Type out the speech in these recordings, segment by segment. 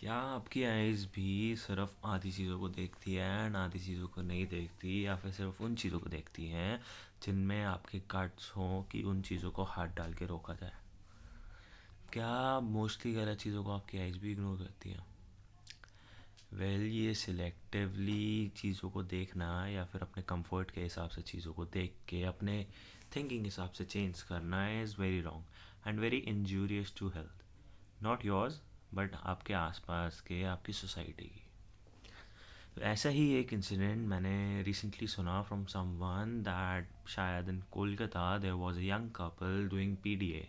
क्या आपकी आइज़ भी सिर्फ आधी चीज़ों को देखती है एंड आधी चीज़ों को नहीं देखती, या फिर सिर्फ उन चीज़ों को देखती हैं जिनमें आपके गट्स हों कि उन चीज़ों को हाथ डाल के रोका जाए? क्या मोस्टली गलत चीज़ों को आपकी आइज़ भी इग्नोर करती हैं? ये सिलेक्टिवली चीज़ों को देखना या फिर अपने कंफर्ट के हिसाब से चीज़ों को देख के अपने थिंकिंग हिसाब से चेंज करना is very wrong and very injurious to health, not yours but आपके आसपास के, आपकी सोसाइटी की। तो ऐसा ही एक इंसिडेंट मैंने रिसेंटली सुना फ्रॉम समवन दैट शायद in Kolkata there was a young couple doing PDA.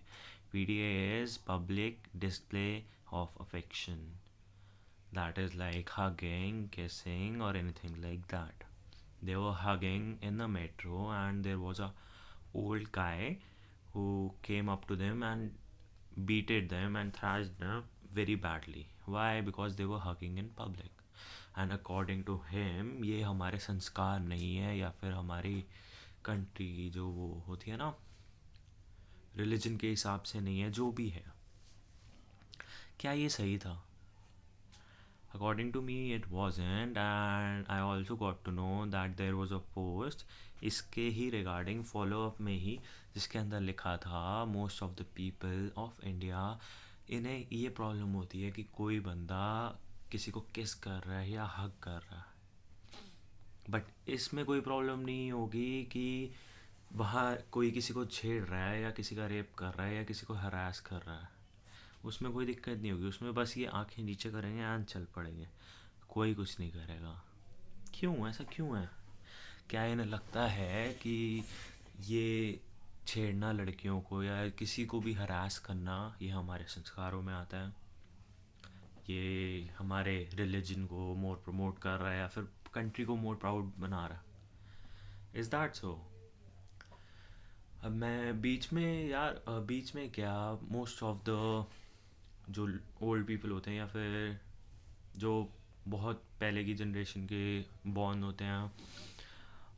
PDA is public display of affection, that is like hugging, kissing, or anything like that. They were hugging in the metro, and there was a old guy who came up to them and beated them and thrashed them very badly. Why? Because they were hugging in public. And according to him ये हमारे संस्कार नहीं है, या फिर हमारी country की जो वो होती है ना, रिलीजन के हिसाब से नहीं है, जो भी है। क्या ये सही था? According to me it wasn't, and I also got to know that there was a post इसके ही रिगार्डिंग, फॉलोअप में ही, जिसके अंदर लिखा था most of the people of India, इन्हें ये प्रॉब्लम होती है कि कोई बंदा किसी को किस कर रहा है या हग कर रहा है, बट इसमें कोई प्रॉब्लम नहीं होगी कि वहाँ कोई किसी को छेड़ रहा है या किसी का रेप कर रहा है या किसी को हरास कर रहा है। उसमें कोई दिक्कत नहीं होगी, उसमें बस ये आंखें नीचे करेंगे एंड चल पड़ेंगे, कोई कुछ नहीं करेगा। क्यों? ऐसा क्यों है? क्या इन्हें लगता है कि ये छेड़ना लड़कियों को या किसी को भी हरास करना ये हमारे संस्कारों में आता है? ये हमारे रिलीजन को मोर प्रमोट कर रहा है या फिर कंट्री को मोर प्राउड बना रहा है? Is that so? अब मैं बीच में यार, बीच में क्या, मोस्ट ऑफ द जो ओल्ड पीपल होते हैं या फिर जो बहुत पहले की जनरेशन के बॉर्न होते हैं,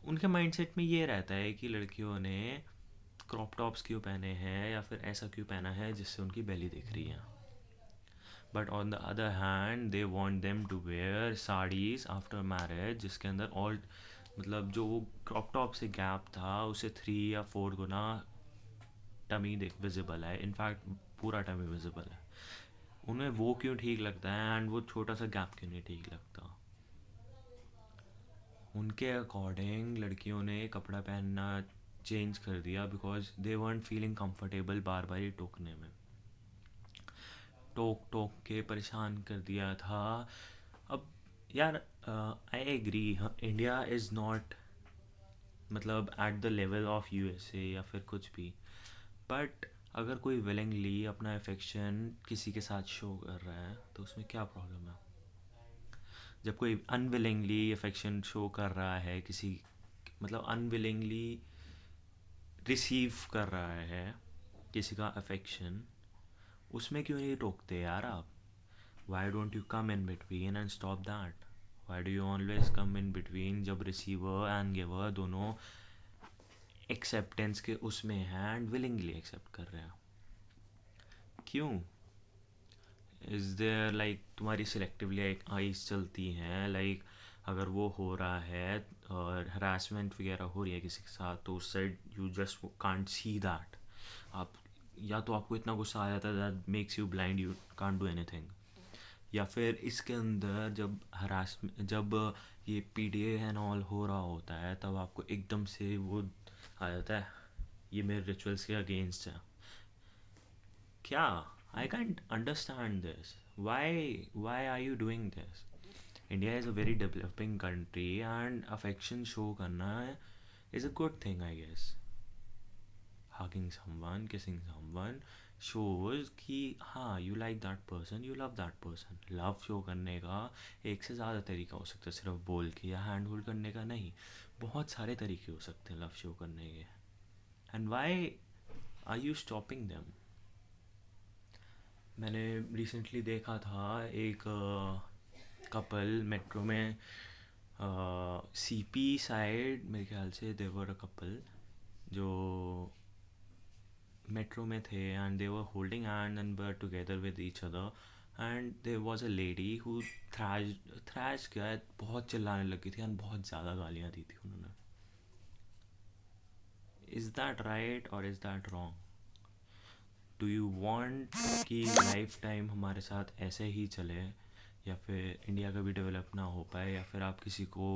उनके माइंडसेट में ये रहता है कि लड़कियों ने क्रॉप टॉप्स क्यों पहने हैं या फिर ऐसा क्यों पहना है जिससे उनकी बेली दिख रही है। But on the other hand they want them to wear saris after marriage, जिसके अंदर ऑल, मतलब जो वो क्रॉप टॉप से गैप था उसे 3 या 4 गुना टमी देख विजिबल है, इनफैक्ट पूरा टमी विजिबल है। उन्हें वो क्यों ठीक लगता है एंड वो छोटा सा गैप क्यों नहीं ठीक लगता? उनके अकॉर्डिंग लड़कियों ने कपड़ा पहनना चेंज कर दिया because they weren't feeling comfortable बार बार ये टोकने में, टोक टोक के परेशान कर दिया था। अब यार, I agree, India is not, मतलब at the level of USA या फिर कुछ भी, बट अगर कोई विलिंगली अपना अफेक्शन किसी के साथ शो कर रहा है तो उसमें क्या प्रॉब्लम है? जब कोई अनविलिंगली अफेक्शन शो कर रहा है किसी, मतलब अनविलिंगली रिसीव कर रहा है किसी का अफेक्शन, उसमें क्यों नहीं टोकते यार आप? Why don't you come in between and stop that? Why do you always come in between जब रिसीवर एंड गिवर दोनों एक्सेप्टेंस के उसमें हैं एंड विलिंगली एक्सेप्ट कर रहे हैं? क्यों? इज़ देयर लाइक तुम्हारी सिलेक्टिवली आइज चलती हैं, लाइक अगर वो हो रहा है और हरासमेंट वगैरह हो रही है किसी के साथ, तो उस side you just can't see that? आप, या तो आपको इतना गुस्सा आ जाता है that makes you blind, you can't do anything, या फिर इसके अंदर जब जब ये पीडीए एंड ऑल हो रहा होता है तब आपको एकदम से वो आ जाता है ये मेरे रिचुअल्स के अगेंस्ट है। क्या? I can't understand this. Why are you doing this? India is a very developing country and affection show करना is a good thing I guess. hugging someone, kissing someone shows कि हाँ you like that person, you love that person. Love show करने का एक से ज़्यादा तरीका हो सकता है, सिर्फ बोल के या हैंड होल्ड करने का नहीं, बहुत सारे तरीके हो सकते हैं लव शो करने के। And why are you stopping them? मैंने रिसेंटली देखा था एक कपल मेट्रो में, सीपी साइड मेरे ख्याल से देवर अ कपल जो मेट्रो में थे and they were holding hand and were together with each other, and there was a lady who thrash क्या, बहुत चिल्लाने लगी थी एंड बहुत ज़्यादा गालियाँ दी थी उन्होंने. इज़ दैट राइट और is that wrong? Do you want कि लाइफ टाइम हमारे साथ ऐसे ही चले, या फिर इंडिया का भी डेवलप ना हो पाए, या फिर आप किसी को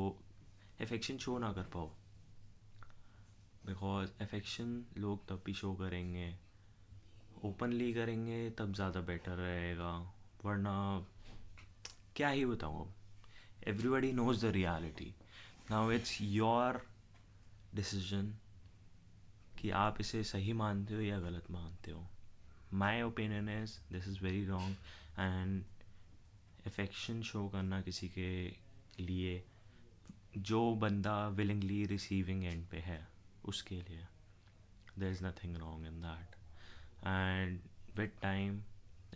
अफेक्शन शो ना कर पाओ? बिकॉज अफेक्शन लोग तब भी शो करेंगे, ओपनली करेंगे तब ज़्यादा बेटर रहेगा. वरना क्या ही बताऊँ अब. Everybody knows the reality. Now it's your decision कि आप इसे सही मानते हो या गलत मानते हो. My opinion is this is very wrong. And affection show करना किसी के लिए, जो बंदा विलिंगली रिसीविंग एंड पे है उसके लिए, there is nothing wrong in that. And with time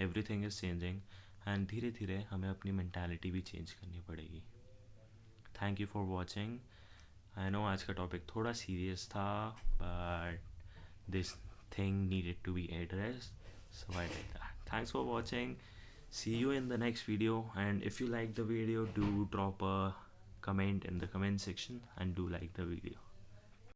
everything is changing, and धीरे धीरे हमें अपनी मैंटेलिटी भी चेंज करनी पड़ेगी. Thank you for watching. I know आज का टॉपिक थोड़ा सीरियस था, but this thing needed to be addressed, so I did that. Thanks for watching. See you in the next video, and if you like the video, do drop a comment in the comment section and do like the video.